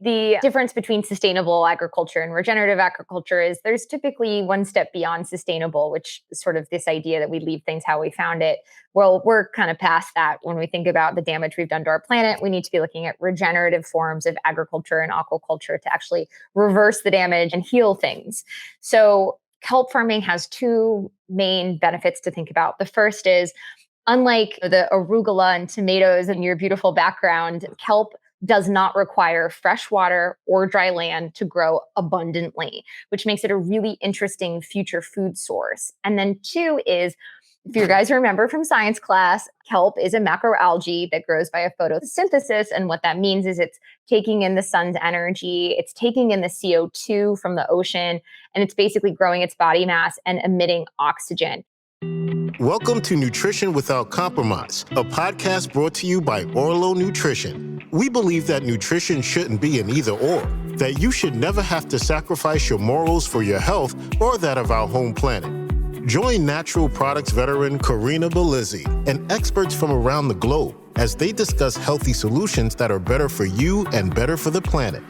The difference between sustainable agriculture and regenerative agriculture is there's typically one step beyond sustainable, which is sort of this idea that we leave things how we found it. Well, we're kind of past that. When we think about the damage we've done to our planet, we need to be looking at regenerative forms of agriculture and aquaculture to actually reverse the damage and heal things. So kelp farming has two main benefits to think about. The first is, unlike the arugula and tomatoes in your beautiful background, kelp does not require fresh water or dry land to grow abundantly, which makes it a really interesting future food source. And then two is, if you guys remember from science class, kelp is a macroalgae that grows by a photosynthesis. And what that means is it's taking in the sun's energy, it's taking in the CO2 from the ocean, and it's basically growing its body mass and emitting oxygen. Welcome to Nutrition Without Compromise, a podcast brought to you by Orlo Nutrition. We believe that nutrition shouldn't be an either or, that you should never have to sacrifice your morals for your health or that of our home planet. Join natural products veteran Corinna Bellizi and experts from around the globe as they discuss healthy solutions that are better for you and better for the planet.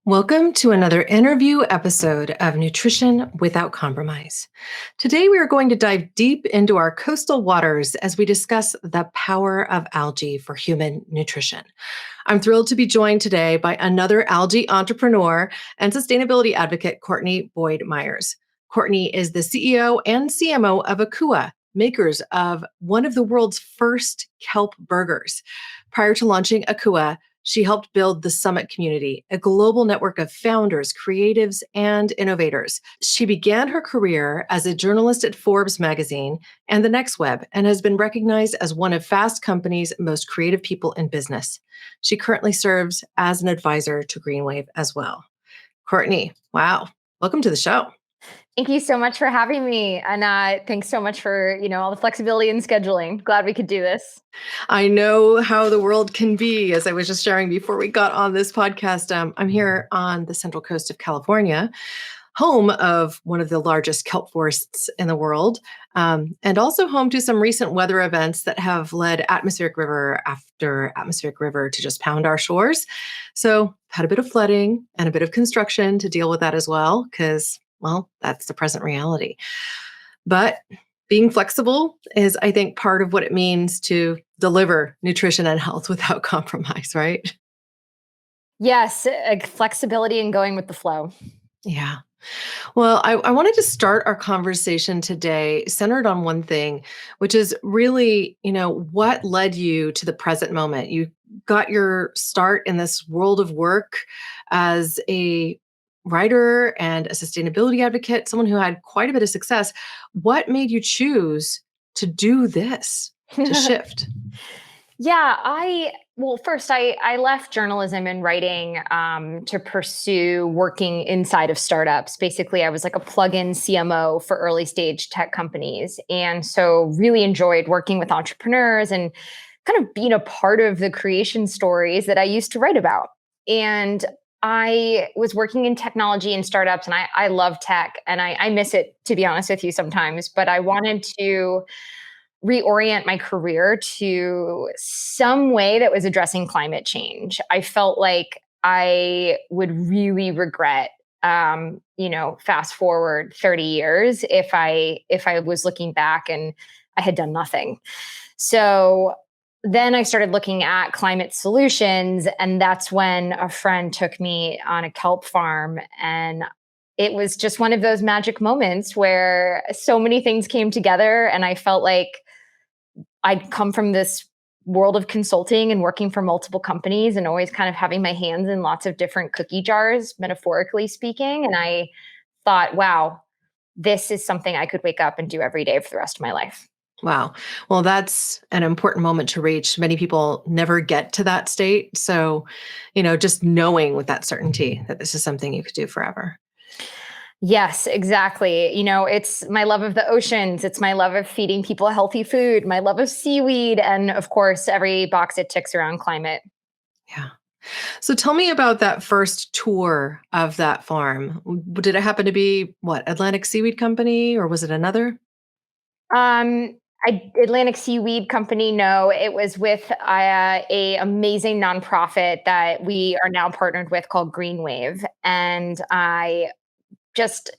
Welcome to another interview episode of Nutrition Without Compromise. Today, we are going to dive deep into our coastal waters as we discuss the power of algae for human nutrition. I'm thrilled to be joined today by another algae entrepreneur and sustainability advocate, Courtney Boyd Myers. Courtney is the CEO and CMO of AKUA, makers of one of the world's first kelp burgers. Prior to launching AKUA, she helped build the Summit community, a global network of founders, creatives, and innovators. She began her career as a journalist at Forbes magazine and The Next Web, and has been recognized as one of Fast Company's most creative people in business. She currently serves as an advisor to Greenwave as well. Courtney, wow, welcome to the show. Thank you so much for having me. And thanks so much for, all the flexibility in scheduling. Glad we could do this. I know how the world can be, as I was just sharing before we got on this podcast. I'm here on the central coast of California, home of one of the largest kelp forests in the world, and also home to some recent weather events that have led atmospheric river after atmospheric river to just pound our shores. So had a bit of flooding and a bit of construction to deal with that as well, because well, that's the present reality. But being flexible is, I think, part of what it means to deliver nutrition and health without compromise, right? Yes, flexibility and going with the flow. Yeah. Well, I wanted to start our conversation today centered on one thing, which is really, what led you to the present moment? You got your start in this world of work as a writer and a sustainability advocate, someone who had quite a bit of success. What made you choose to do this, to shift? Yeah, first I left journalism and writing to pursue working inside of startups. Basically, I was like a plug-in CMO for early stage tech companies. And so really enjoyed working with entrepreneurs and kind of being a part of the creation stories that I used to write about. And I was working in technology and startups, and I love tech, and I miss it, to be honest with you, sometimes. But I wanted to reorient my career to some way that was addressing climate change. I felt like I would really regret, fast forward 30 years if I was looking back and I had done nothing. So then I started looking at climate solutions, and that's when a friend took me on a kelp farm. And it was just one of those magic moments where so many things came together, and I felt like I'd come from this world of consulting and working for multiple companies and always kind of having my hands in lots of different cookie jars, metaphorically speaking. And I thought, wow, this is something I could wake up and do every day for the rest of my life. Wow. Well, that's an important moment to reach. Many people never get to that state. So, just knowing with that certainty that this is something you could do forever. Yes, exactly. It's my love of the oceans. It's my love of feeding people healthy food, my love of seaweed, and of course, every box it ticks around climate. Yeah. So tell me about that first tour of that farm. Did it happen to be Atlantic Seaweed Company, or was it another? Atlantic Seaweed Company. No, it was with a amazing nonprofit that we are now partnered with called Green Wave, and I just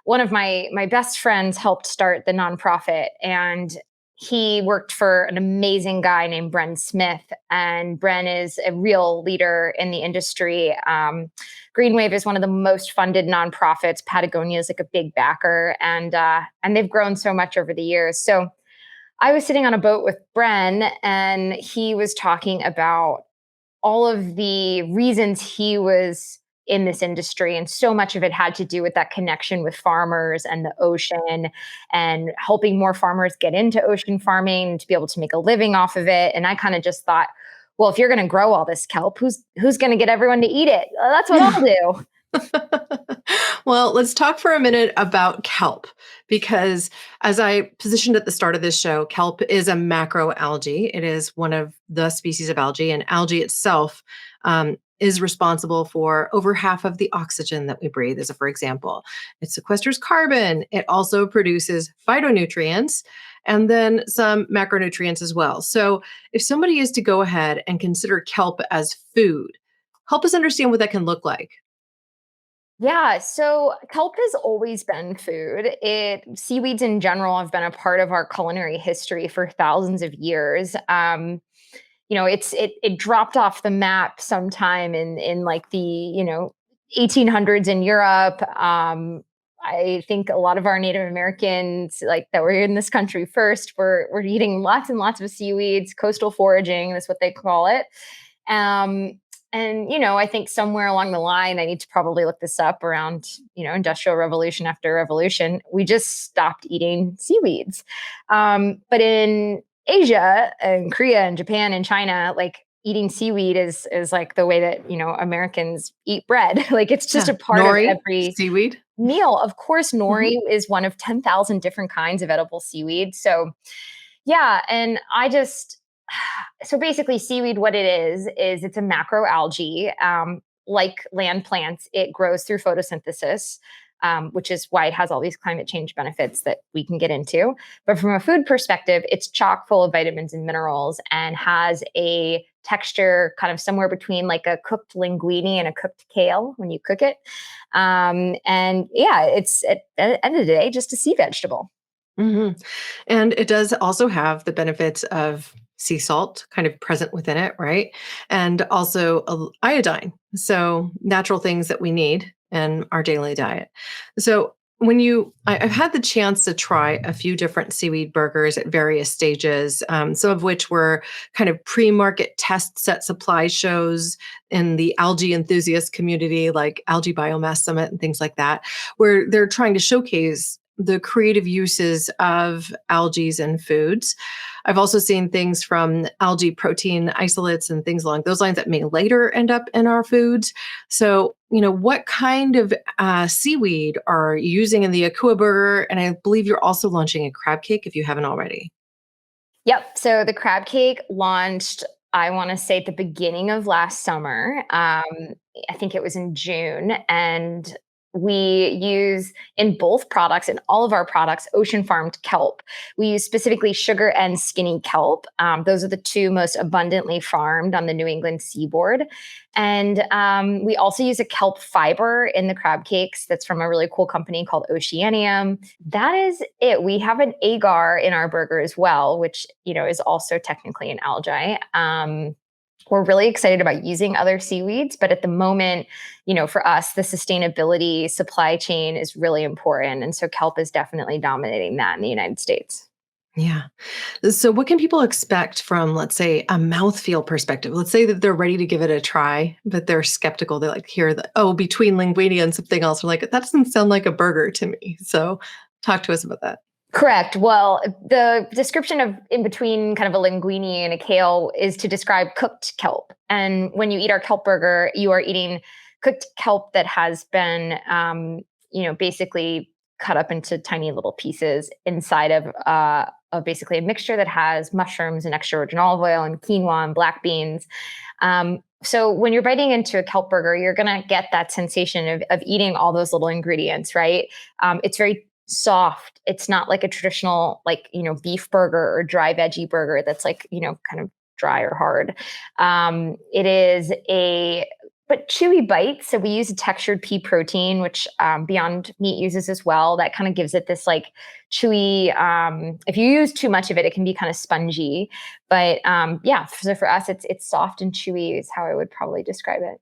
one of my best friends helped start the nonprofit, and he worked for an amazing guy named Bren Smith, and Bren is a real leader in the industry. Green Wave is one of the most funded nonprofits. Patagonia is like a big backer, and they've grown so much over the years. So I was sitting on a boat with Bren, and he was talking about all of the reasons he was in this industry. And so much of it had to do with that connection with farmers and the ocean and helping more farmers get into ocean farming to be able to make a living off of it. And I kind of just thought, well, if you're going to grow all this kelp, who's going to get everyone to eat it? That's what I'll do. Well, let's talk for a minute about kelp, because as I positioned at the start of this show, kelp is a macroalgae. It is one of the species of algae, and algae itself is responsible for over half of the oxygen that we breathe. As a, for example, it sequesters carbon. It also produces phytonutrients and then some macronutrients as well. So if somebody is to go ahead and consider kelp as food, help us understand what that can look like. Yeah, so kelp has always been food. Seaweeds in general have been a part of our culinary history for thousands of years. It dropped off the map sometime in like the 1800s in Europe. I think a lot of our Native Americans, like that were in this country first, were eating lots and lots of seaweeds. Coastal foraging is what they call it. And I think somewhere along the line, I need to probably look this up around, industrial revolution after revolution, we just stopped eating seaweeds. But in Asia and Korea and Japan and China, like eating seaweed is like the way that, Americans eat bread. Like it's just Yeah. a part of Nori, every seaweed. meal. Of course, Mhm. nori is one of 10,000 different kinds of edible seaweed. So yeah, and so basically seaweed, what it is it's a macroalgae. Like land plants, it grows through photosynthesis, which is why it has all these climate change benefits that we can get into. But from a food perspective, it's chock full of vitamins and minerals and has a texture kind of somewhere between like a cooked linguine and a cooked kale when you cook it. And yeah, it's at the end of the day just a sea vegetable. Mhm. And it does also have the benefits of sea salt kind of present within it, right? And also iodine. So, natural things that we need in our daily diet. So, I've had the chance to try a few different seaweed burgers at various stages, some of which were kind of pre market tests at supply shows in the algae enthusiast community, like Algae Biomass Summit and things like that, where they're trying to showcase the creative uses of algae in foods. I've also seen things from algae protein isolates and things along those lines that may later end up in our foods. So, what kind of seaweed are you using in the Akua burger? And I believe you're also launching a crab cake if you haven't already. Yep. So the crab cake launched, I want to say at the beginning of last summer. I think it was in June. And we use in both products, in all of our products, ocean farmed kelp. We use specifically sugar and skinny kelp. Those are the two most abundantly farmed on the New England seaboard. And we also use a kelp fiber in the crab cakes that's from a really cool company called Oceanium. That is it. We have an agar in our burger as well, which, is also technically an algae. We're really excited about using other seaweeds, but at the moment, for us, the sustainability supply chain is really important. And so kelp is definitely dominating that in the United States. Yeah. So, what can people expect from, let's say, a mouthfeel perspective? Let's say that they're ready to give it a try, but they're skeptical. They like hear that, oh, between linguine and something else. They're like, that doesn't sound like a burger to me. So, talk to us about that. Correct. Well, the description of in between kind of a linguine and a kale is to describe cooked kelp. And when you eat our kelp burger, you are eating cooked kelp that has been, basically cut up into tiny little pieces inside of basically a mixture that has mushrooms and extra virgin olive oil and quinoa and black beans. So when you're biting into a kelp burger, you're going to get that sensation of eating all those little ingredients, right? It's very soft. It's not like a traditional, like, beef burger or dry veggie burger that's like, kind of dry or hard. It is but chewy bite. So we use a textured pea protein, which Beyond Meat uses as well. That kind of gives it this like chewy. If you use too much of it, it can be kind of spongy. But yeah, so for us, it's soft and chewy is how I would probably describe it.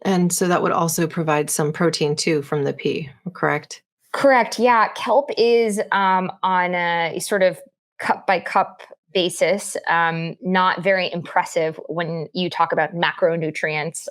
And so that would also provide some protein too from the pea, correct? Correct. Yeah. Kelp is on a sort of cup by cup basis, not very impressive when you talk about macronutrients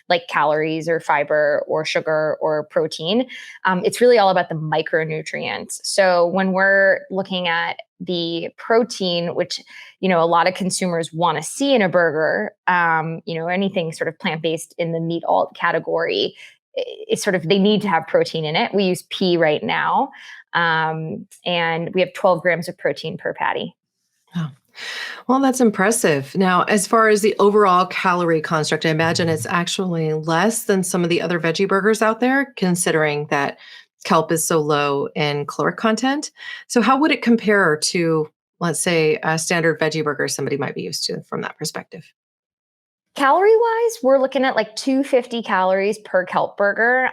like calories or fiber or sugar or protein. It's really all about the micronutrients. So when we're looking at the protein, which a lot of consumers want to see in a burger, anything sort of plant-based in the meat alt category, it's sort of they need to have protein in it. We use pea right now, and we have 12 grams of protein per patty. Oh. Well, that's impressive. Now, as far as the overall calorie construct, I imagine it's actually less than some of the other veggie burgers out there, considering that kelp is so low in caloric content. So how would it compare to, let's say, a standard veggie burger somebody might be used to from that perspective? Calorie wise, we're looking at like 250 calories per kelp burger.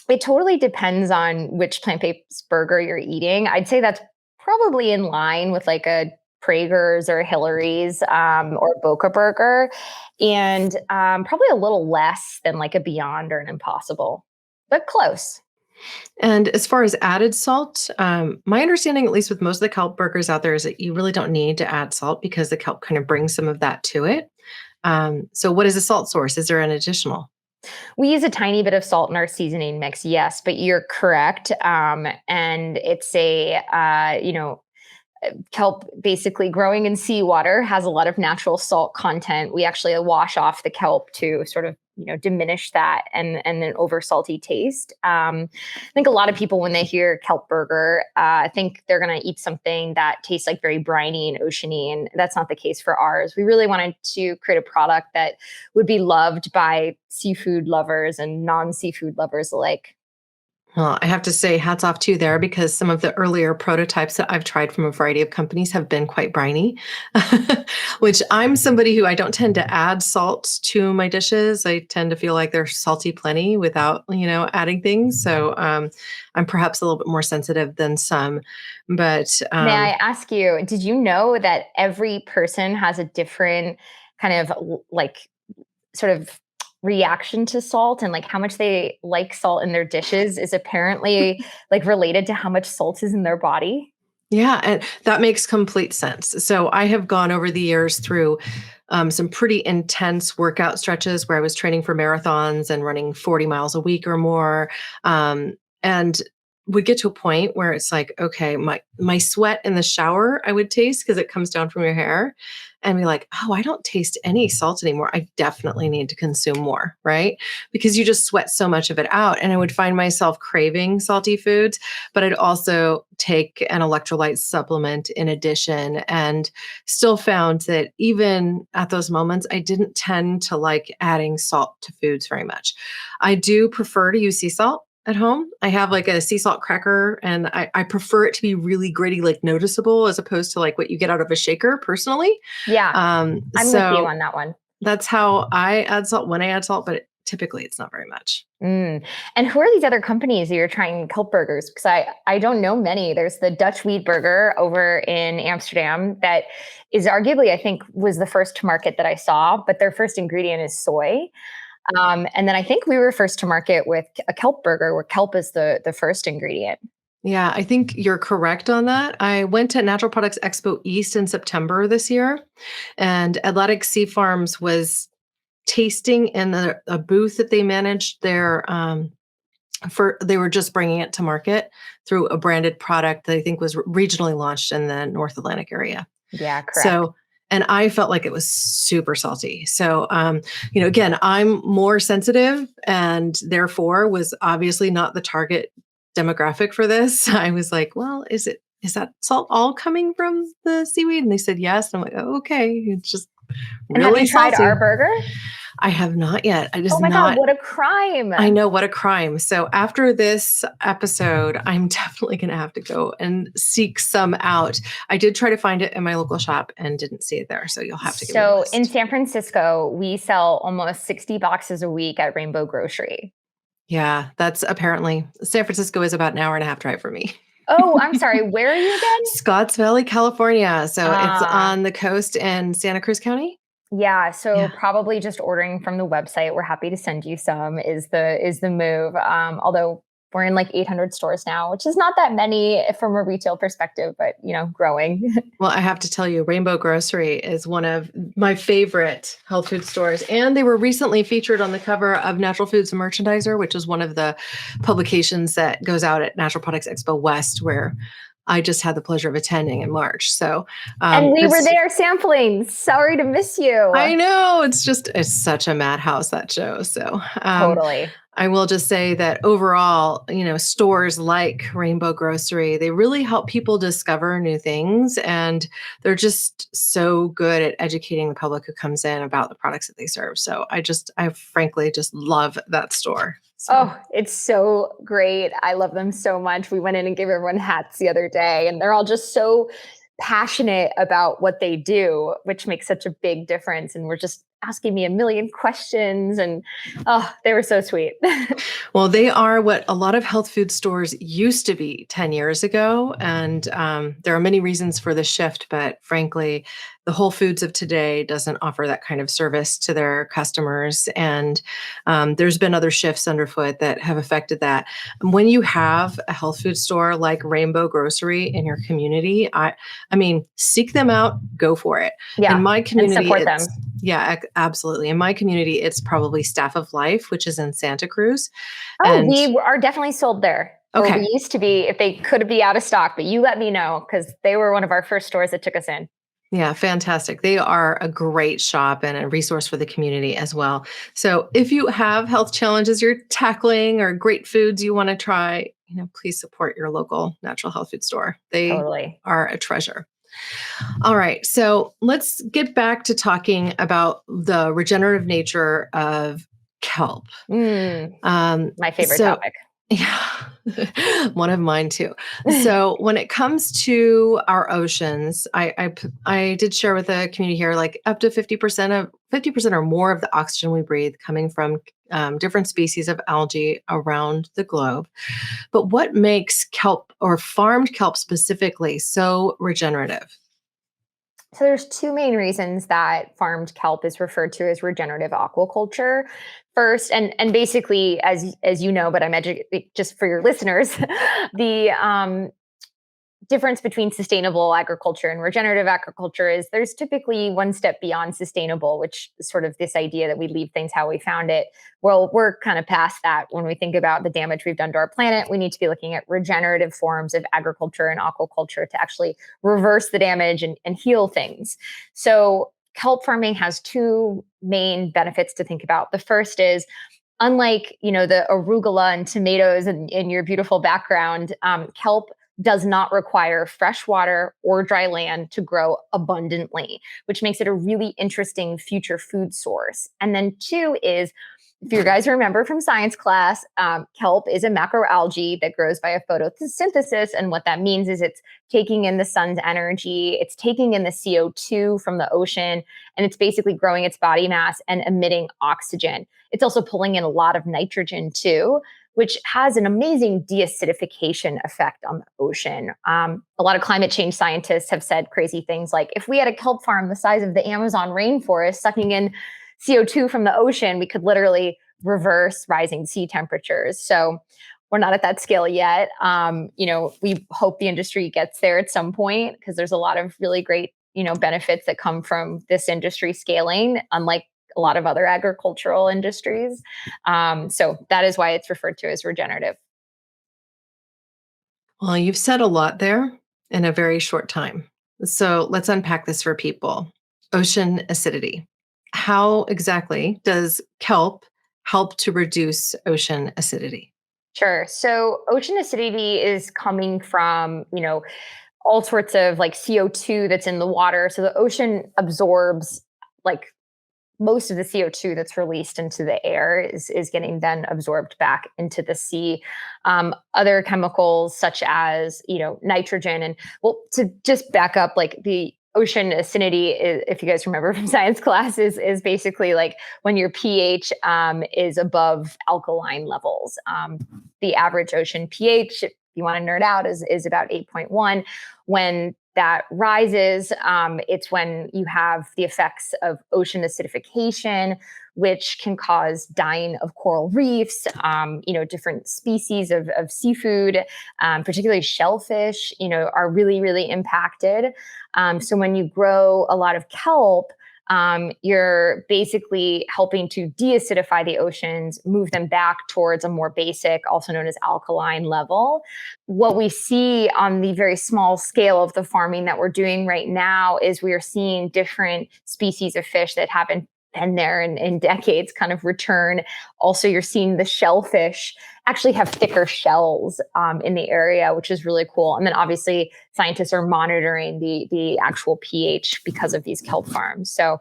It totally depends on which plant-based burger you're eating. I'd say that's probably in line with like a Prager's or Hillary's or Boca burger, and probably a little less than like a Beyond or an Impossible, but close. And as far as added salt, my understanding, at least with most of the kelp burgers out there, is that you really don't need to add salt because the kelp kind of brings some of that to it. So what is the salt source? Is there an additional? We use a tiny bit of salt in our seasoning mix, yes, but you're correct. And it's kelp basically growing in seawater has a lot of natural salt content. We actually wash off the kelp to sort of diminish that and an over salty taste. I think a lot of people when they hear kelp burger think they're going to eat something that tastes like very briny and oceany, and that's not the case for ours. We really wanted to create a product that would be loved by seafood lovers and non-seafood lovers alike. Well, I have to say hats off to you there because some of the earlier prototypes that I've tried from a variety of companies have been quite briny, which I'm somebody who I don't tend to add salt to my dishes. I tend to feel like they're salty plenty without, adding things. So I'm perhaps a little bit more sensitive than some. But May I ask you, did you know that every person has a different kind of like sort of reaction to salt, and like how much they like salt in their dishes is apparently like related to how much salt is in their body? Yeah, and that makes complete sense. So I have gone over the years through some pretty intense workout stretches where I was training for marathons and running 40 miles a week or more. And would get to a point where it's like, okay, my sweat in the shower I would taste because it comes down from your hair and be like, oh, I don't taste any salt anymore. I definitely need to consume more, right? Because you just sweat so much of it out. And I would find myself craving salty foods, but I'd also take an electrolyte supplement in addition and still found that even at those moments, I didn't tend to like adding salt to foods very much. I do prefer to use sea salt at home. I have like a sea salt cracker and I prefer it to be really gritty, like noticeable as opposed to like what you get out of a shaker personally. Yeah, I'm with you on that one. That's how I add salt when I add salt, but typically it's not very much. And who are these other companies that you're trying kelp burgers? Because I don't know many. There's the Dutch wheat burger over in Amsterdam that is arguably, I think, was the first to market that I saw, but their first ingredient is soy. And then I think we were first to market with a kelp burger where kelp is the first ingredient. Yeah, I think you're correct on that. I went to Natural Products Expo East in September this year, and Atlantic Sea Farms was tasting in a booth that they managed there. They were just bringing it to market through a branded product that I think was regionally launched in the North Atlantic area. Yeah, correct. So, and I felt like it was super salty. So, again, I'm more sensitive and therefore was obviously not the target demographic for this. I was like, well, is that salt all coming from the seaweed? And they said, yes. And I'm like, oh, okay. It's just And have really you tried salty. our burger? I have not yet. Oh my God, what a crime. I know, what a crime. So after this episode, I'm definitely going to have to go and seek some out. I did try to find it in my local shop and didn't see it there. So you'll have to give me a So list. in San Francisco, we sell almost 60 boxes a week at Rainbow Grocery. Yeah, that's apparently San Francisco is about an hour and a half drive for me. Oh, I'm sorry. Where are you again? Scotts Valley, California. So it's Ah. on the coast in Santa Cruz County. Yeah, so Yeah. probably just ordering from the website. We're happy to send you some is the move. Although we're in like 800 stores now, which is not that many from a retail perspective, but growing. Well, I have to tell you, Rainbow Grocery is one of my favorite health food stores. And they were recently featured on the cover of Natural Foods and Merchandiser, which is one of the publications that goes out at Natural Products Expo West, where I just had the pleasure of attending in March. So, and we were there sampling. Sorry to miss you. I know, it's such a madhouse, that show. So, Totally. I will just say that overall, stores like Rainbow Grocery, they really help people discover new things. And they're just so good at educating the public who comes in about the products that they serve. So I frankly just love that store. So. Oh, it's so great. I love them so much. We went in and gave everyone hats the other day, and they're all just so passionate about what they do, which makes such a big difference. And we're just asking me a million questions, and they were so sweet. Well, they are what a lot of health food stores used to be 10 years ago. And there are many reasons for the shift, but frankly, the Whole Foods of today doesn't offer that kind of service to their customers. And there's been other shifts underfoot that have affected that. When you have a health food store like Rainbow Grocery in your community, I mean, seek them out, go for it. Yeah, in my community, and support them. Yeah, absolutely. In my community, it's probably Staff of Life, which is in Santa Cruz. Oh, we are definitely sold there. Okay. Or we used to be, if they could be out of stock, but you let me know, because they were one of our first stores that took us in. Yeah, fantastic. They are a great shop and a resource for the community as well. So if you have health challenges you're tackling or great foods you want to try, please support your local natural health food store. They Totally are a treasure. All right. So let's get back to talking about the regenerative nature of kelp. My favorite topic. Yeah, one of mine too. So when it comes to our oceans, I did share with the community here, like up to 50% or more of the oxygen we breathe coming from different species of algae around the globe. But what makes kelp, or farmed kelp specifically, so regenerative? So there's two main reasons that farmed kelp is referred to as regenerative aquaculture. First, and basically, as you know, but I'm just for your listeners, the difference between sustainable agriculture and regenerative agriculture is there's typically one step beyond sustainable, which is sort of this idea that we leave things how we found it. Well, we're kind of past that. When we think about the damage we've done to our planet, we need to be looking at regenerative forms of agriculture and aquaculture to actually reverse the damage and heal things. So kelp farming has two main benefits to think about. The first is, unlike the arugula and tomatoes in your beautiful background, kelp does not require fresh water or dry land to grow abundantly, which makes it a really interesting future food source. And then two is, if you guys remember from science class, kelp is a macroalgae that grows via photosynthesis. And what that means is it's taking in the sun's energy, it's taking in the CO2 from the ocean, and it's basically growing its body mass and emitting oxygen. It's also pulling in a lot of nitrogen too, which has an amazing deacidification effect on the ocean. A lot of climate change scientists have said crazy things like, if we had a kelp farm the size of the Amazon rainforest sucking in CO2 from the ocean, we could literally reverse rising sea temperatures. So we're not at that scale yet. We hope the industry gets there at some point, because there's a lot of really great, benefits that come from this industry scaling, unlike a lot of other agricultural industries. So that is why it's referred to as regenerative. Well, you've said a lot there in a very short time. So let's unpack this for people. Ocean acidity. How exactly does kelp help to reduce ocean acidity? Sure. So ocean acidity is coming from, all sorts of like CO2 that's in the water. So the ocean absorbs like most of the CO2 that's released into the air is getting then absorbed back into the sea. Other chemicals such as, nitrogen, and well, to just back up, like the ocean acidity is, if you guys remember from science class, is basically like when your pH is above alkaline levels. The average ocean pH, if you want to nerd out, is about 8.1. When that rises, it's when you have the effects of ocean acidification, which can cause dying of coral reefs, different species of seafood, particularly shellfish, are really, really impacted. So when you grow a lot of kelp, you're basically helping to deacidify the oceans, move them back towards a more basic, also known as alkaline level. What we see on the very small scale of the farming that we're doing right now is we are seeing different species of fish that haven't been there in decades kind of return. Also, you're seeing the shellfish actually have thicker shells in the area, which is really cool. And then obviously scientists are monitoring the actual pH because of these kelp farms. So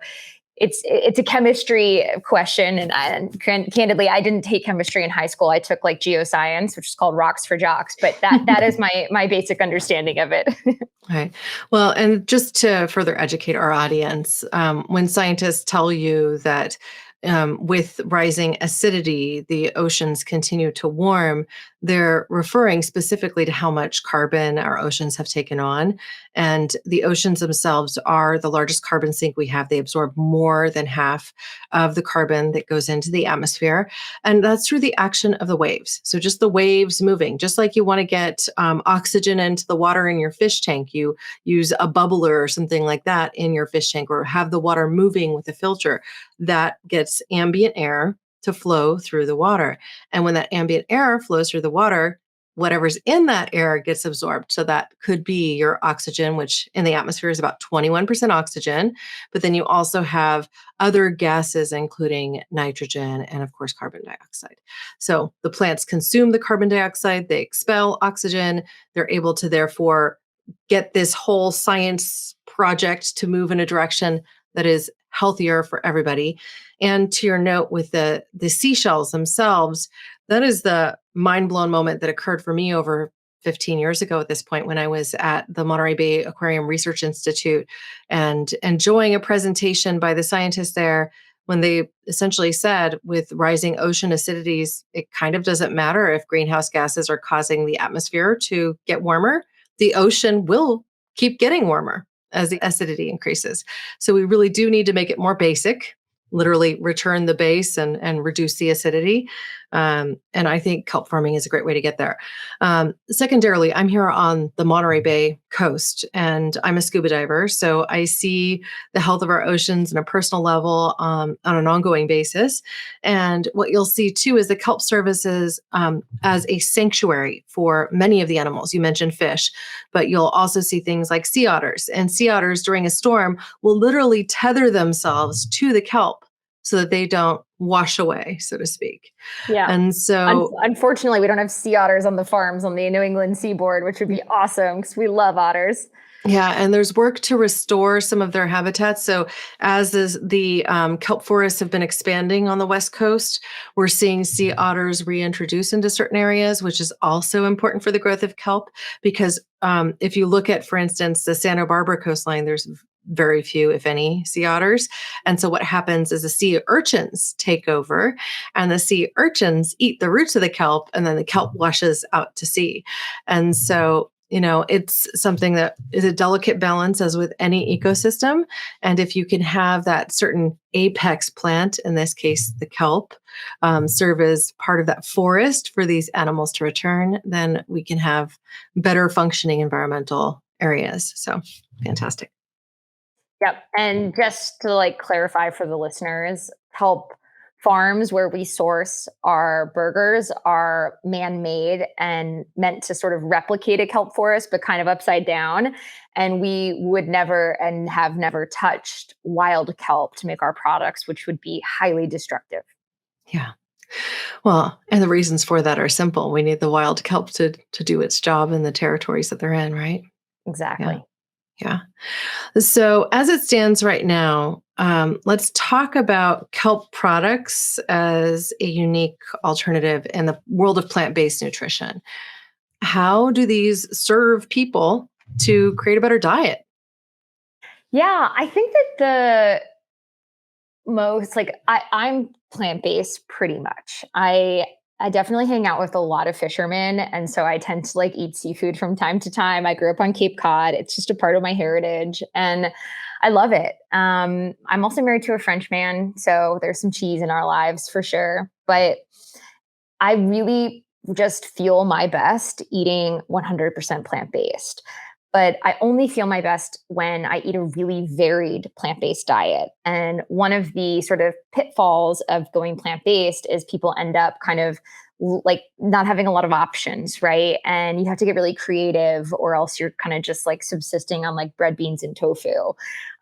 it's a chemistry question, and candidly, I didn't take chemistry in high school. I took like geoscience, which is called Rocks for Jocks. But that is my basic understanding of it. Right. Well, and just to further educate our audience, when scientists tell you that with rising acidity, the oceans continue to warm, they're referring specifically to how much carbon our oceans have taken on. And the oceans themselves are the largest carbon sink we have. They absorb more than half of the carbon that goes into the atmosphere. And that's through the action of the waves. So just the waves moving, just like you want to get oxygen into the water in your fish tank, you use a bubbler or something like that in your fish tank, or have the water moving with a filter that gets ambient air to flow through the water. And when that ambient air flows through the water, whatever's in that air gets absorbed. So that could be your oxygen, which in the atmosphere is about 21% oxygen. But then you also have other gases, including nitrogen and, of course, carbon dioxide. So the plants consume the carbon dioxide, they expel oxygen. They're able to therefore get this whole science project to move in a direction that is healthier for everybody. And to your note with the seashells themselves, that is the mind-blown moment that occurred for me over 15 years ago at this point, when I was at the Monterey Bay Aquarium Research Institute and enjoying a presentation by the scientists there, when they essentially said, with rising ocean acidities, it kind of doesn't matter if greenhouse gases are causing the atmosphere to get warmer. The ocean will keep getting warmer as the acidity increases. So we really do need to make it more basic, literally return the base and reduce the acidity. And I think kelp farming is a great way to get there. Secondarily, I'm here on the Monterey Bay coast, and I'm a scuba diver. So I see the health of our oceans on a personal level on an ongoing basis. And what you'll see too is the kelp services as a sanctuary for many of the animals. You mentioned fish, but you'll also see things like sea otters. And sea otters during a storm will literally tether themselves to the kelp so that they don't wash away, so to speak. Yeah. And so Unfortunately, we don't have sea otters on the farms on the New England seaboard, which would be awesome because we love otters. yeah, and there's work to restore some of their habitats. So as the kelp forests have been expanding on the West Coast, we're seeing sea otters reintroduced into certain areas, which is also important for the growth of kelp. Because if you look at, for instance, the Santa Barbara coastline, there's very few, if any, sea otters. And so what happens is the sea urchins take over, and the sea urchins eat the roots of the kelp, and then the kelp washes out to sea. And so it's something that is a delicate balance, as with any ecosystem. And if you can have that certain apex plant, in this case, the kelp, serve as part of that forest for these animals to return, then we can have better functioning environmental areas. So fantastic. Yep. And just to clarify for the listeners, kelp farms where we source our burgers are man-made and meant to sort of replicate a kelp forest, but kind of upside down. And we would never and have never touched wild kelp to make our products, which would be highly destructive. Yeah. Well, and the reasons for that are simple. We need the wild kelp to do its job in the territories that they're in, right? Exactly. Yeah. Yeah. So as it stands right now, let's talk about kelp products as a unique alternative in the world of plant-based nutrition. How do these serve people to create a better diet? Yeah, I think that most I'm plant-based pretty much. I definitely hang out with a lot of fishermen, and so I tend to eat seafood from time to time. I grew up on Cape Cod. It's just a part of my heritage and I love it. I'm also married to a French man, so there's some cheese in our lives for sure. But I really just feel my best eating 100% plant based. But I only feel my best when I eat a really varied plant based diet. And one of the sort of pitfalls of going plant based is people end up kind of not having a lot of options, right? And you have to get really creative, or else you're kind of just subsisting on bread, beans, and tofu.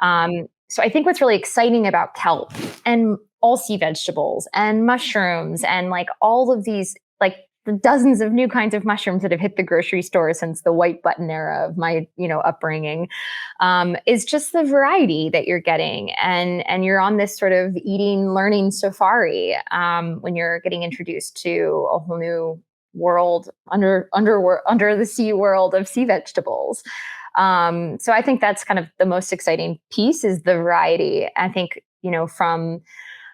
So I think what's really exciting about kelp and all sea vegetables and mushrooms and all of these the dozens of new kinds of mushrooms that have hit the grocery store since the white button era of my upbringing, is just the variety that you're getting, and you're on this sort of eating learning safari, when you're getting introduced to a whole new world under the sea world of sea vegetables. So I think that's kind of the most exciting piece, is the variety. I think, from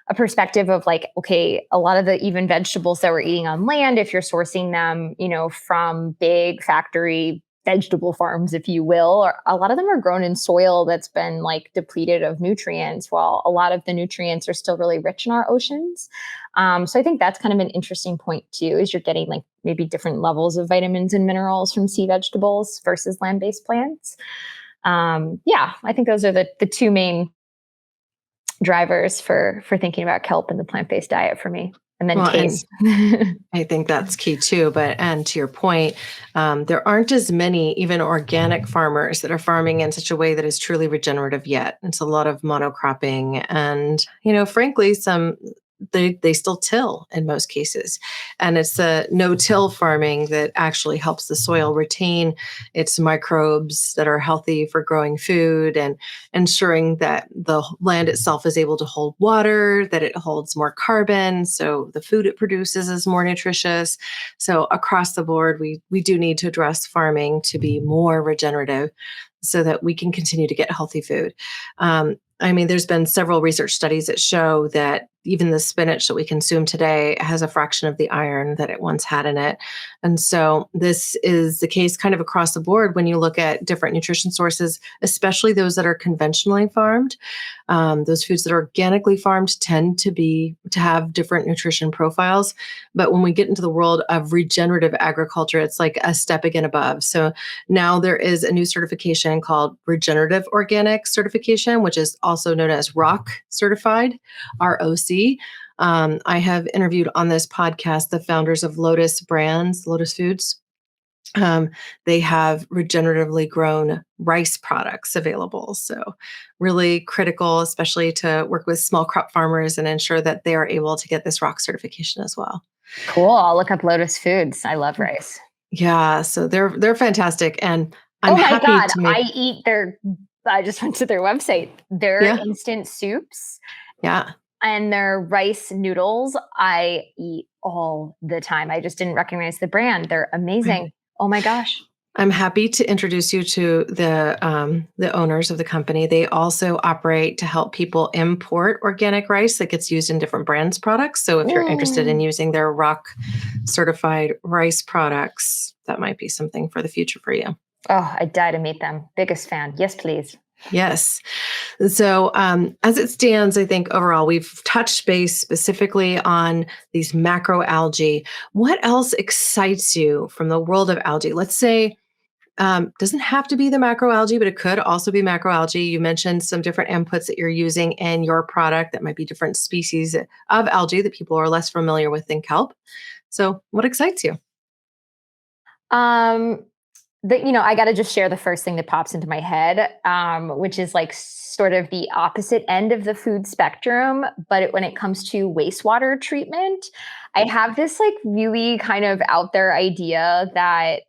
a perspective of okay, a lot of the even vegetables that we're eating on land, if you're sourcing them, from big factory vegetable farms, if you will, or a lot of them are grown in soil that's been depleted of nutrients, while a lot of the nutrients are still really rich in our oceans. So I think that's kind of an interesting point too, is you're getting maybe different levels of vitamins and minerals from sea vegetables versus land-based plants. Yeah, I think those are the two main drivers for thinking about kelp in the plant-based diet for me. And then Well, and taste. I think that's key too. But, and to your point, there aren't as many even organic farmers that are farming in such a way that is truly regenerative yet. It's a lot of monocropping, and, frankly, they still till in most cases. And it's the no-till farming that actually helps the soil retain its microbes that are healthy for growing food, and ensuring that the land itself is able to hold water, that it holds more carbon, so the food it produces is more nutritious. So across the board, we do need to address farming to be more regenerative so that we can continue to get healthy food. There's been several research studies that show that even the spinach that we consume today has a fraction of the iron that it once had in it. And so this is the case kind of across the board when you look at different nutrition sources, especially those that are conventionally farmed. Those foods that are organically farmed tend to have different nutrition profiles. But when we get into the world of regenerative agriculture, it's like a step again above. So now there is a new certification called Regenerative Organic Certification, which is also known as ROC certified, ROC. I have interviewed on this podcast the founders of Lotus Brands, Lotus Foods. They have regeneratively grown rice products available. So really critical, especially to work with small crop farmers and ensure that they are able to get this ROC certification as well. Cool. I'll look up Lotus Foods. I love rice. Yeah, so they're fantastic, and I'm Oh my happy God. to make. I just went to their website. Their Yeah, instant soups yeah. and their rice noodles, I eat all the time. I just didn't recognize the brand. They're amazing. Oh my gosh. I'm happy to introduce you to the owners of the company. They also operate to help people import organic rice that gets used in different brands products. So if you're interested in Mm. using their ROC certified rice products, that might be something for the future for you. Oh, I die to meet them. Biggest fan. Yes, please. Yes. So, as it stands, I think overall we've touched base specifically on these macroalgae. What else excites you from the world of algae? Let's say, doesn't have to be the macroalgae, but it could also be macroalgae. You mentioned some different inputs that you're using in your product that might be different species of algae that people are less familiar with than kelp. So, what excites you? Um, I got to just share the first thing that pops into my head, which is sort of the opposite end of the food spectrum. But when it comes to wastewater treatment, I have this really kind of out there idea that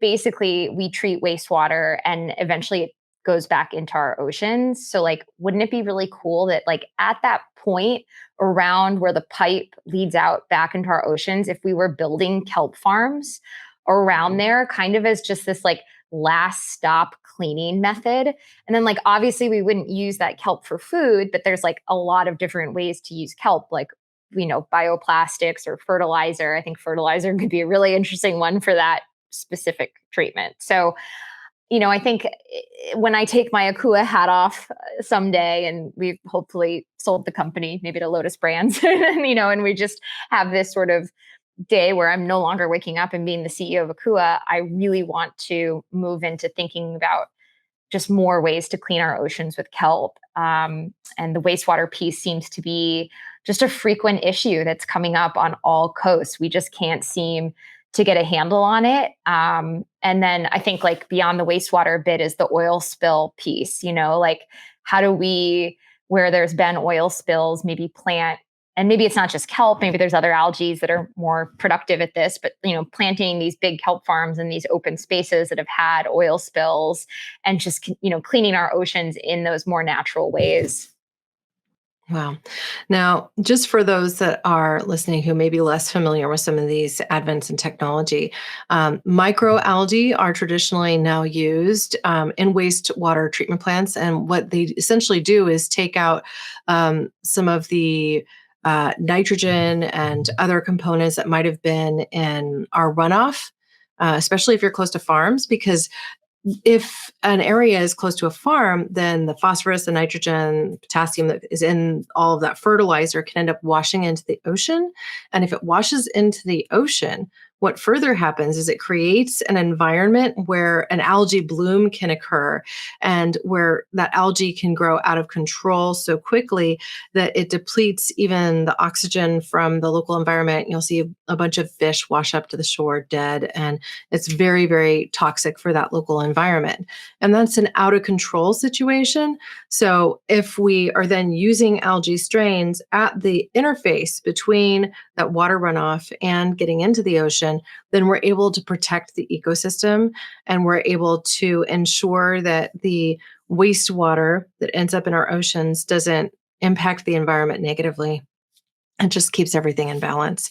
basically we treat wastewater and eventually it goes back into our oceans. So like, wouldn't it be really cool that like at that point around where the pipe leads out back into our oceans, if we were building kelp farms around there, kind of as just this like last stop cleaning method. And then like, obviously we wouldn't use that kelp for food, but there's like a lot of different ways to use kelp, like, bioplastics or fertilizer. I think fertilizer could be a really interesting one for that specific treatment. So, I think when I take my AKUA hat off someday and we've hopefully sold the company, maybe to Lotus Brands, and we just have this sort of day where I'm no longer waking up and being the CEO of AKUA, I really want to move into thinking about just more ways to clean our oceans with kelp. And the wastewater piece seems to be just a frequent issue that's coming up on all coasts. We just can't seem to get a handle on it. And then I think like beyond the wastewater bit is the oil spill piece, like how do we, where there's been oil spills, maybe plant, and maybe it's not just kelp, maybe there's other algae that are more productive at this, but planting these big kelp farms in these open spaces that have had oil spills and just, cleaning our oceans in those more natural ways. Wow. Now, just for those that are listening who may be less familiar with some of these advents in technology, microalgae are traditionally now used in wastewater treatment plants. And what they essentially do is take out some of the nitrogen and other components that might have been in our runoff, especially if you're close to farms, because if an area is close to a farm, then the phosphorus, the nitrogen, potassium that is in all of that fertilizer can end up washing into the ocean. And if it washes into the ocean, what further happens is it creates an environment where an algae bloom can occur and where that algae can grow out of control so quickly that it depletes even the oxygen from the local environment. You'll see a bunch of fish wash up to the shore dead, and it's very, very toxic for that local environment. And that's an out of control situation. So if we are then using algae strains at the interface between that water runoff and getting into the ocean, then we're able to protect the ecosystem and we're able to ensure that the wastewater that ends up in our oceans doesn't impact the environment negatively. It just keeps everything in balance.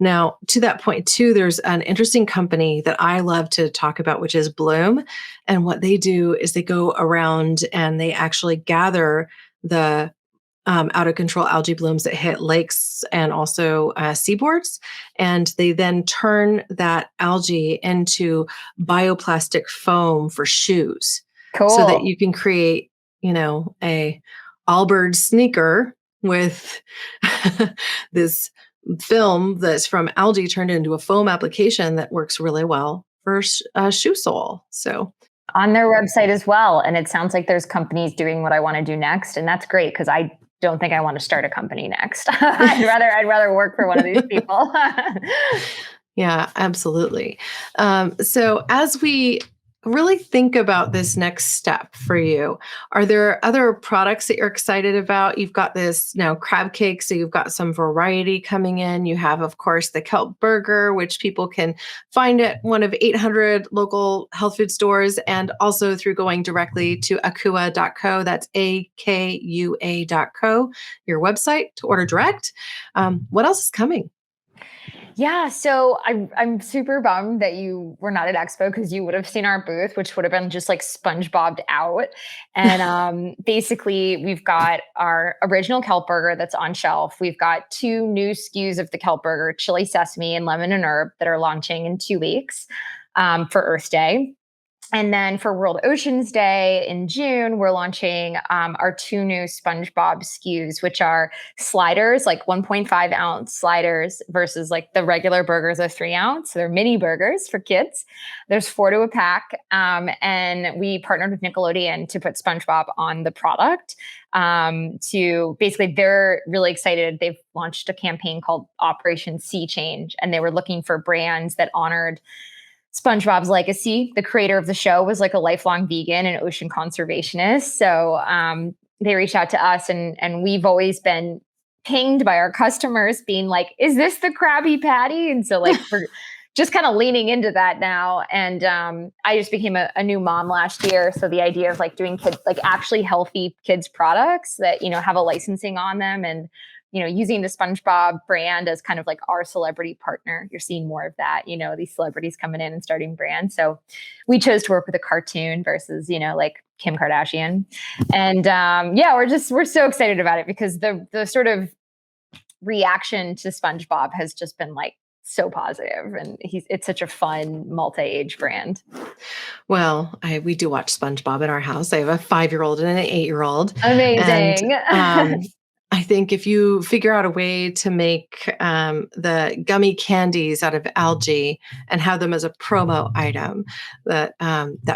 Now, to that point too, there's an interesting company that I love to talk about, which is Bloom. And what they do is they go around and they actually gather the out of control algae blooms that hit lakes and also seaboards. And they then turn that algae into bioplastic foam for shoes. Cool. So that you can create, a Allbirds sneaker with this film that's from algae turned into a foam application that works really well for a shoe sole. So on their website as well. And it sounds like there's companies doing what I want to do next. And that's great because I don't think I want to start a company next. I'd rather work for one of these people. Yeah, absolutely. So as we really think about this next step for you, are there other products that you're excited about? You've got this now crab cake, so you've got some variety coming in. You have, of course, the kelp burger, which people can find at one of 800 local health food stores and also through going directly to akua.co. That's akua.co, your website to order direct. What else is coming? Yeah, so I'm super bummed that you were not at Expo because you would have seen our booth, which would have been just like SpongeBobbed out. And basically, we've got our original kelp burger that's on shelf. We've got 2 new SKUs of the kelp burger, chili sesame and lemon and herb, that are launching in 2 weeks for Earth Day. And then for World Oceans Day in June, we're launching our 2 new SpongeBob SKUs, which are sliders, like 1.5 ounce sliders versus like the regular burgers of 3 ounce. So they're mini burgers for kids. There's 4 to a pack. And we partnered with Nickelodeon to put SpongeBob on the product. To basically, they're really excited. They've launched a campaign called Operation Sea Change, and they were looking for brands that honored SpongeBob's legacy. The creator of the show was like a lifelong vegan and ocean conservationist. So they reached out to us, and we've always been pinged by our customers being like, is this the Krabby Patty? And so like for just kind of leaning into that now. And I just became a new mom last year. So the idea of like doing kids, like actually healthy kids products that, have a licensing on them, and using the SpongeBob brand as kind of like our celebrity partner. You're seeing more of that, these celebrities coming in and starting brands. So we chose to work with a cartoon versus, like Kim Kardashian. And we're so excited about it because the sort of reaction to SpongeBob has just been like so positive, and it's such a fun multi-age brand. Well, we do watch SpongeBob in our house. I have a 5-year-old and an 8-year-old. Amazing. And, I think if you figure out a way to make the gummy candies out of algae and have them as a promo item, that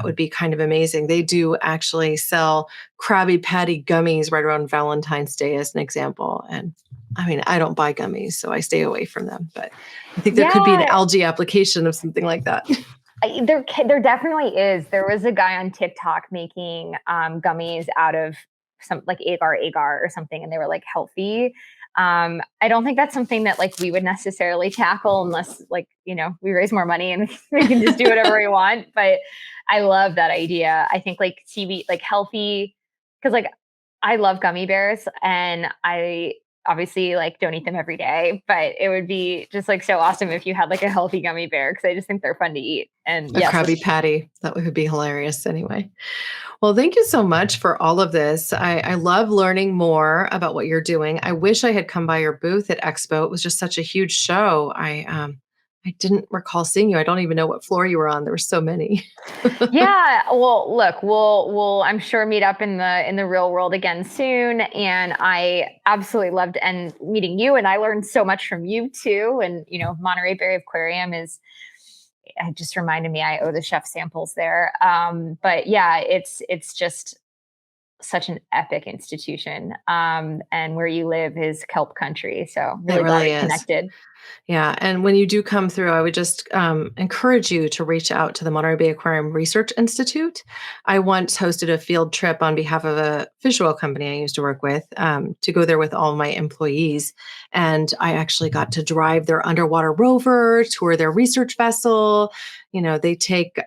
would be kind of amazing. They do actually sell Krabby Patty gummies right around Valentine's Day, as an example. And I mean, I don't buy gummies, so I stay away from them. But I think there could be an algae application of something like that. There definitely is. There was a guy on TikTok making gummies out of some like agar or something, and they were like healthy. I don't think that's something that like we would necessarily tackle unless like, we raise more money and we can just do whatever we want. But I love that idea. I think like TV, like healthy, because like I love gummy bears, and I obviously like don't eat them every day, but it would be just like so awesome if you had like a healthy gummy bear, because I just think they're fun to eat. And a Krabby Patty, that would be hilarious anyway. Well, thank you so much for all of this. I love learning more about what you're doing. I wish I had come by your booth at Expo. It was just such a huge show. I didn't recall seeing you. I don't even know what floor you were on. There were so many. Yeah. Well, look, we'll I'm sure meet up in the real world again soon. And I absolutely loved meeting you, and I learned so much from you too. And Monterey Bay Aquarium it just reminded me I owe the chef samples there. But yeah, it's just such an epic institution. And where you live is kelp country. So really glad we connected. Yeah. And when you do come through, I would just encourage you to reach out to the Monterey Bay Aquarium Research Institute. I once hosted a field trip on behalf of a fish oil company I used to work with to go there with all my employees. And I actually got to drive their underwater rover, tour their research vessel. They take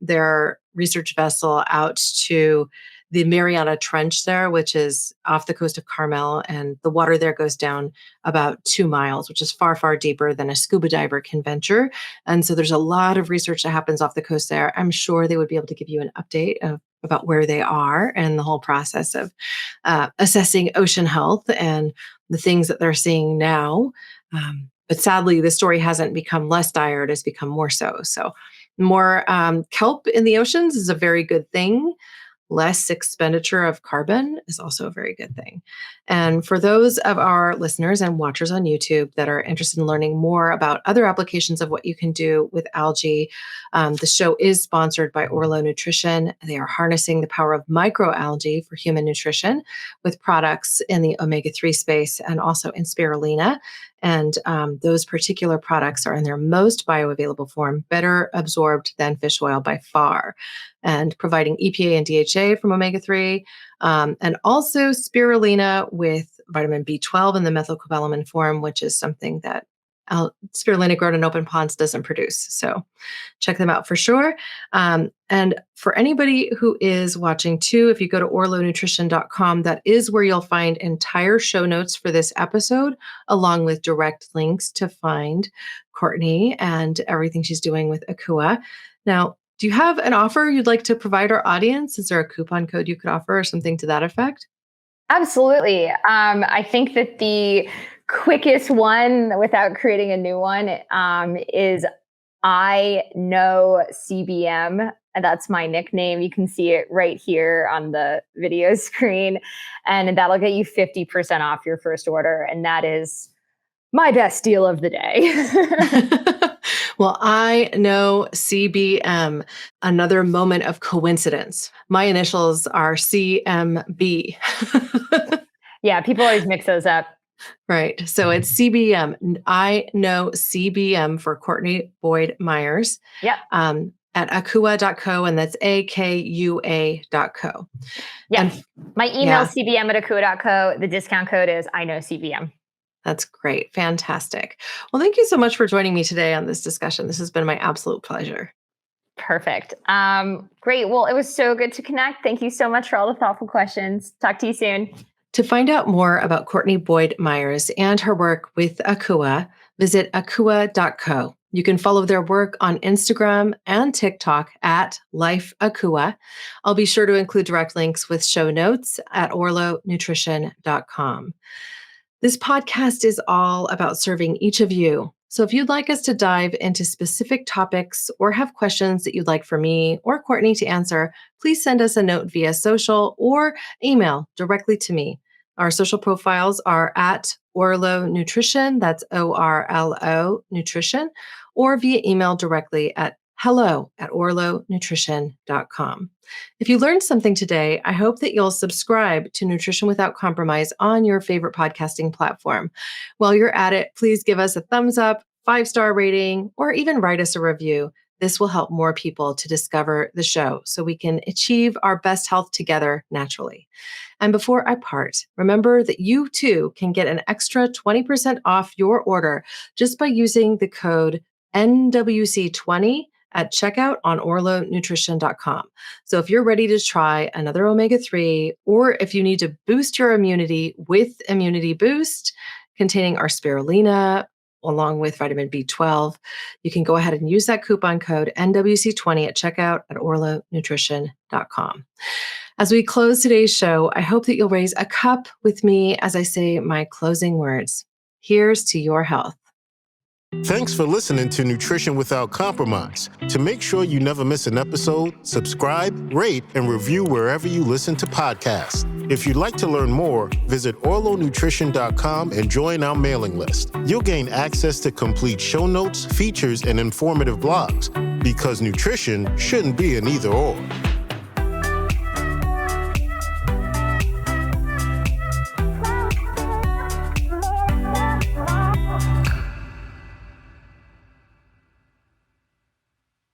their research vessel out to the Mariana Trench there, which is off the coast of Carmel, and the water there goes down about 2 miles, which is far, far deeper than a scuba diver can venture. And so there's a lot of research that happens off the coast there. I'm sure they would be able to give you an update about where they are and the whole process of assessing ocean health and the things that they're seeing now. But sadly, the story hasn't become less dire, it has become more so. So more kelp in the oceans is a very good thing. Less expenditure of carbon is also a very good thing. And for those of our listeners and watchers on YouTube that are interested in learning more about other applications of what you can do with algae, the show is sponsored by Orlo Nutrition. They are harnessing the power of microalgae for human nutrition with products in the omega-3 space and also in spirulina. And those particular products are in their most bioavailable form, better absorbed than fish oil by far, and providing EPA and DHA from omega-3, and also spirulina with vitamin B12 in the methylcobalamin form, which is something that spirulina grown in open ponds doesn't produce. So check them out for sure. And for anybody who is watching too, if you go to orlonutrition.com, that is where you'll find entire show notes for this episode, along with direct links to find Courtney and everything she's doing with AKUA. Now, do you have an offer you'd like to provide our audience? Is there a coupon code you could offer or something to that effect? Absolutely. I think that the quickest one, without creating a new one, is I know CBM. That's my nickname. You can see it right here on the video screen, and that'll get you 50% off your first order. And that is my best deal of the day. Well, I know CBM, another moment of coincidence. My initials are CMB. Yeah, people always mix those up. Right. So it's CBM. I know CBM for Courtney Boyd Myers. Yep. At akua.co, and that's akua.co. Yes. My email is cbm@akua.co. The discount code is I know CBM. That's great. Fantastic. Well, thank you so much for joining me today on this discussion. This has been my absolute pleasure. Perfect. Great. Well, it was so good to connect. Thank you so much for all the thoughtful questions. Talk to you soon. To find out more about Courtney Boyd Myers and her work with AKUA, visit akua.co. You can follow their work on Instagram and TikTok at LifeAKUA. I'll be sure to include direct links with show notes at orlonutrition.com. This podcast is all about serving each of you. So if you'd like us to dive into specific topics or have questions that you'd like for me or Courtney to answer, please send us a note via social or email directly to me. Our social profiles are at Orlo Nutrition, that's ORLO Nutrition, or via email directly at hello@orlonutrition.com. If you learned something today, I hope that you'll subscribe to Nutrition Without Compromise on your favorite podcasting platform. While you're at it, please give us a thumbs up, 5-star rating, or even write us a review. This will help more people to discover the show so we can achieve our best health together naturally. And before I part, remember that you too can get an extra 20% off your order just by using the code NWC20 at checkout on orlonutrition.com. So if you're ready to try another omega-3, or if you need to boost your immunity with Immunity Boost containing our spirulina, along with vitamin B12, you can go ahead and use that coupon code NWC20 at checkout at orlonutrition.com. As we close today's show, I hope that you'll raise a cup with me as I say my closing words. Here's to your health. Thanks for listening to Nutrition Without Compromise. To make sure you never miss an episode, subscribe, rate, and review wherever you listen to podcasts. If you'd like to learn more, visit orlonutrition.com and join our mailing list. You'll gain access to complete show notes, features, and informative blogs, because nutrition shouldn't be an either-or.